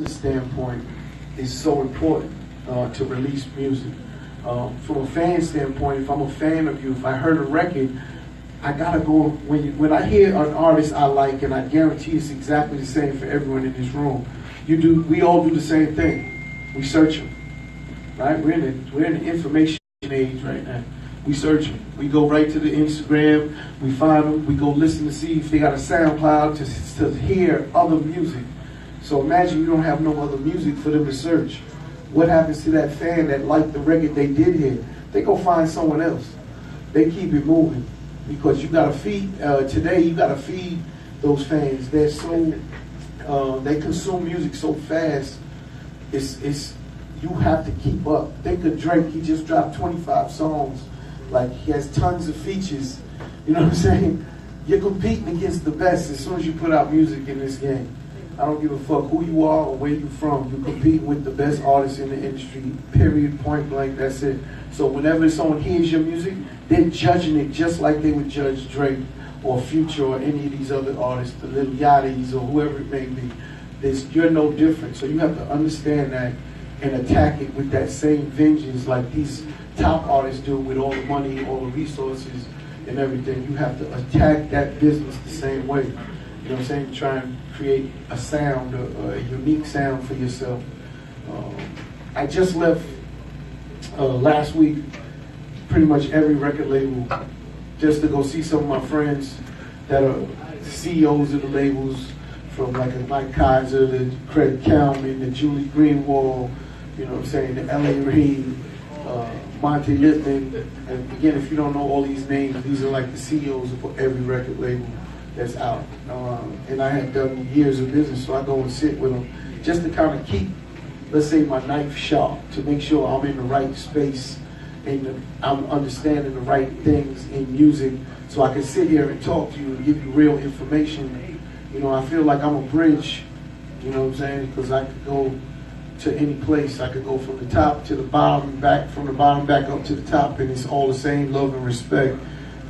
standpoint, is so important to release music. From a fan standpoint, if I'm a fan of you, if I heard a record, I gotta go, when I hear an artist I like, and I guarantee it's exactly the same for everyone in this room, we all do the same thing. We search them, right? We're in the information age right now. We search them. We go right to the Instagram, we find them, we go listen to see if they got a SoundCloud to hear other music. So imagine you don't have no other music for them to search. What happens to that fan that liked the record they did hear? They go find someone else. They keep it moving because you gotta feed, today you gotta feed those fans. They're so, they consume music so fast, you have to keep up. Think of Drake, he just dropped 25 songs. Like, he has tons of features, you know what I'm saying? You're competing against the best as soon as you put out music in this game. I don't give a fuck who you are or where you're from. You're competing with the best artists in the industry, period, point blank, that's it. So whenever someone hears your music, they're judging it just like they would judge Drake or Future or any of these other artists, the Little Yachty's or whoever it may be. You're no different. So you have to understand that and attack it with that same vengeance like these top artists do with all the money, all the resources and everything. You have to attack that business the same way. You know what I'm saying? Try and create a sound, a unique sound for yourself. I just left last week pretty much every record label just to go see some of my friends that are CEOs of the labels, from like a Mike Kaiser, the Craig Kalman, the Julie Greenwald, you know what I'm saying, the L.A. Reid, Monty Littman. And again, if you don't know all these names, these are like the CEOs of every record label that's out. And I had done years of business, so I go and sit with them just to kind of keep, let's say, my knife sharp, to make sure I'm in the right space and I'm understanding the right things in music, so I can sit here and talk to you and give you real information. You know, I feel like I'm a bridge, you know what I'm saying, because I could go to any place. I could go from the top to the bottom, back from the bottom back up to the top, and it's all the same love and respect.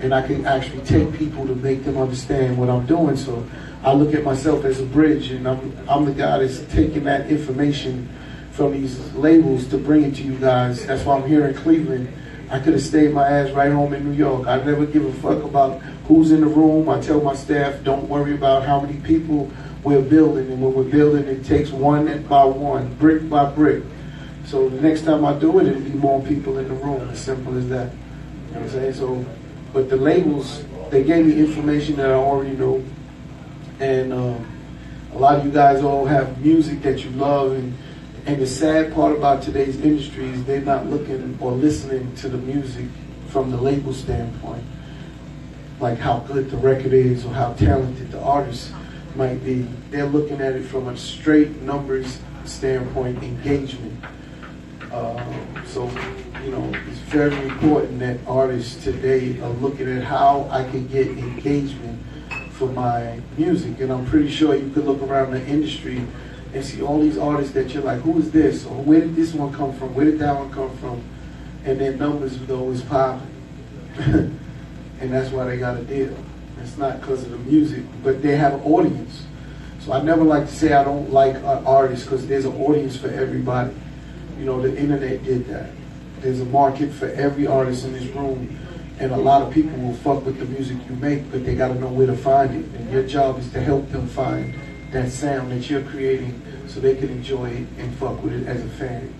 And I can actually take people to make them understand what I'm doing. So I look at myself as a bridge, and I'm the guy that's taking that information from these labels to bring it to you guys. That's why I'm here in Cleveland. I could have stayed my ass right home in New York. I never give a fuck about who's in the room. I tell my staff, don't worry about how many people we're building. And when we're building, it takes one by one, brick by brick. So the next time I do it, it'll be more people in the room. As simple as that. You know what I'm saying? So, but the labels, they gave me information that I already know. And a lot of you guys all have music that you love. And the sad part about today's industry is they're not looking or listening to the music from the label standpoint, like how good the record is or how talented the artist might be. They're looking at it from a straight numbers standpoint, engagement. So, you know, it's very important that artists today are looking at how I can get engagement for my music. And I'm pretty sure you could look around the industry and see all these artists that you're like, who is this? Or where did this one come from? Where did that one come from? And their numbers would always pop. And that's why they got a deal. It's not because of the music, but they have an audience. So I never like to say I don't like artists, because there's an audience for everybody. You know, the internet did that. There's a market for every artist in this room. And a lot of people will fuck with the music you make, but they got to know where to find it. And your job is to help them find that sound that you're creating so they can enjoy it and fuck with it as a fan.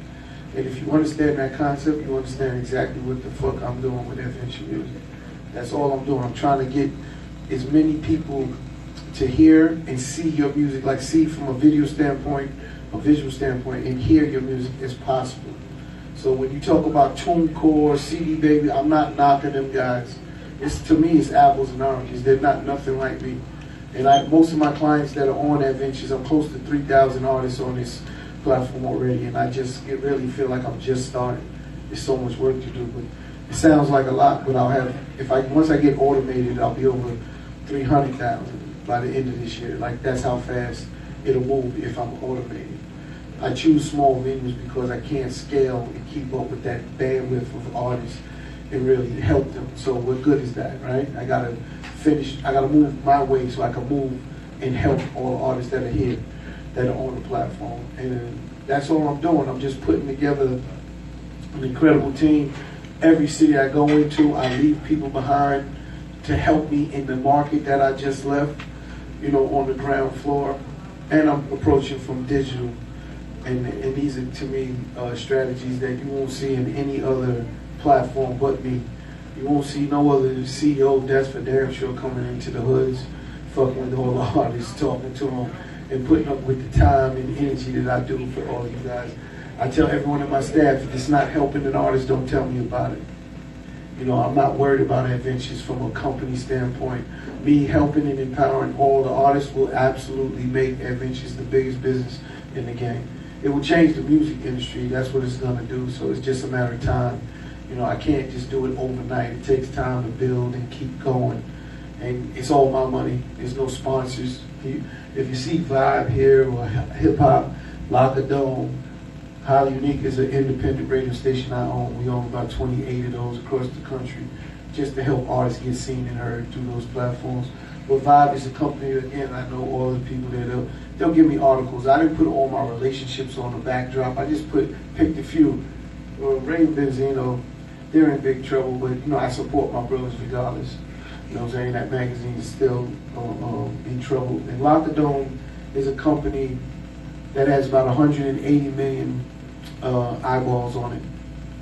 And if you understand that concept, you understand exactly what the fuck I'm doing with Adventure Music. That's all I'm doing. I'm trying to get as many people to hear and see your music, like see from a video standpoint, a visual standpoint, and hear your music as possible. So when you talk about TuneCore, CD Baby, I'm not knocking them guys. To me, it's apples and oranges. They're not nothing like me. And most of my clients that are on Adventures, I'm close to 3,000 artists on this platform already, and I just really feel like I'm just starting. There's so much work to do, but it sounds like a lot, but once I get automated, I'll be over 300,000 by the end of this year. Like, that's how fast it'll move if I'm automated. I choose small venues because I can't scale and keep up with that bandwidth of artists and really help them. So what good is that, right? I gotta move my way so I can move and help all the artists that are here. that are on the platform. And that's all I'm doing. I'm just putting together an incredible team. Every city I go into, I leave people behind to help me in the market that I just left, you know, on the ground floor. And I'm approaching from digital. And these are, to me, strategies that you won't see in any other platform but me. You won't see no other CEO, that's for damn sure, coming into the hoods, fucking with all the artists, talking to them, and putting up with the time and energy that I do for all of you guys. I tell everyone in my staff, if it's not helping an artist, don't tell me about it. You know, I'm not worried about adventures from a company standpoint. Me helping and empowering all the artists will absolutely make adventures the biggest business in the game. It will change the music industry. That's what it's going to do. So it's just a matter of time. You know, I can't just do it overnight. It takes time to build and keep going. And it's all my money. There's no sponsors. If you see Vibe here or Hip Hop, Lock a Dome, Highly Unique is an independent radio station I own. We own about 28 of those across the country, just to help artists get seen and heard through those platforms. But Vibe is a company, again, I know all the people there. They'll give me articles. I didn't put all my relationships on the backdrop. I just picked a few. Ray and Benzino, they're in big trouble, but you know, I support my brothers regardless. You know what I'm saying? That magazine is still in trouble. And Lock the Dome is a company that has about 180 million eyeballs on it.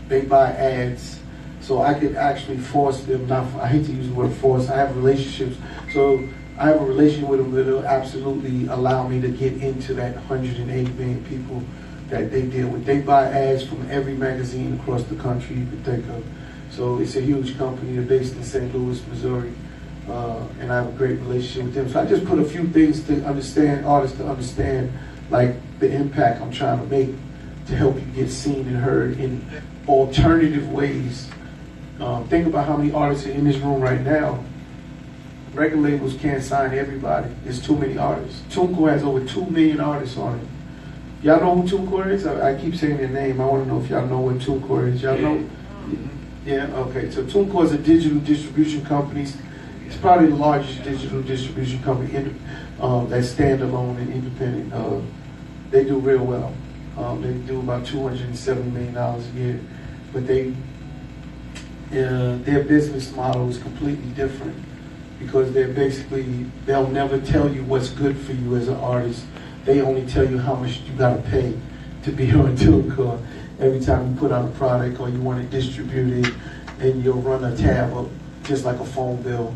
They buy ads. So I could actually force them, I hate to use the word force, I have relationships. So I have a relationship with them that will absolutely allow me to get into that 180 million people that they deal with. They buy ads from every magazine across the country you could think of. So it's a huge company. They're based in St. Louis, Missouri. And I have a great relationship with them. So I just put a few things to understand, artists to understand, like the impact I'm trying to make to help you get seen and heard in alternative ways. Think about how many artists are in this room right now. Record labels can't sign everybody. There's too many artists. TuneCore has over 2 million artists on it. Y'all know who TuneCore is? I keep saying their name. I want to know if y'all know what TuneCore is. Y'all know? Yeah, okay. So TuneCore is a digital distribution company. It's probably the largest digital distribution company that's standalone and independent. They do real well. They do about $270 million a year. But their business model is completely different, because they'll never tell you what's good for you as an artist. They only tell you how much you gotta pay to be on TuneCore. Every time you put out a product or you want it distributed, and you'll run a tab up just like a phone bill,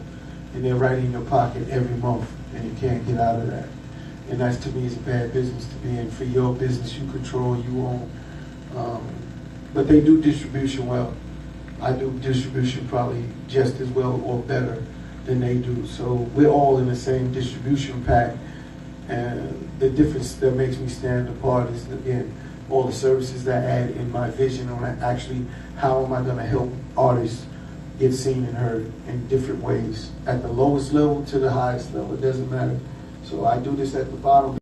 and they're right in your pocket every month, and you can't get out of that. And that's, to me, is a bad business to be in. For your business, you control, you own. But they do distribution well. I do distribution probably just as well or better than they do. So we're all in the same distribution pack. And the difference that makes me stand apart is, again, all the services that I add in my vision on actually how am I going to help artists get seen and heard in different ways, at the lowest level to the highest level. It doesn't matter. So I do this at the bottom.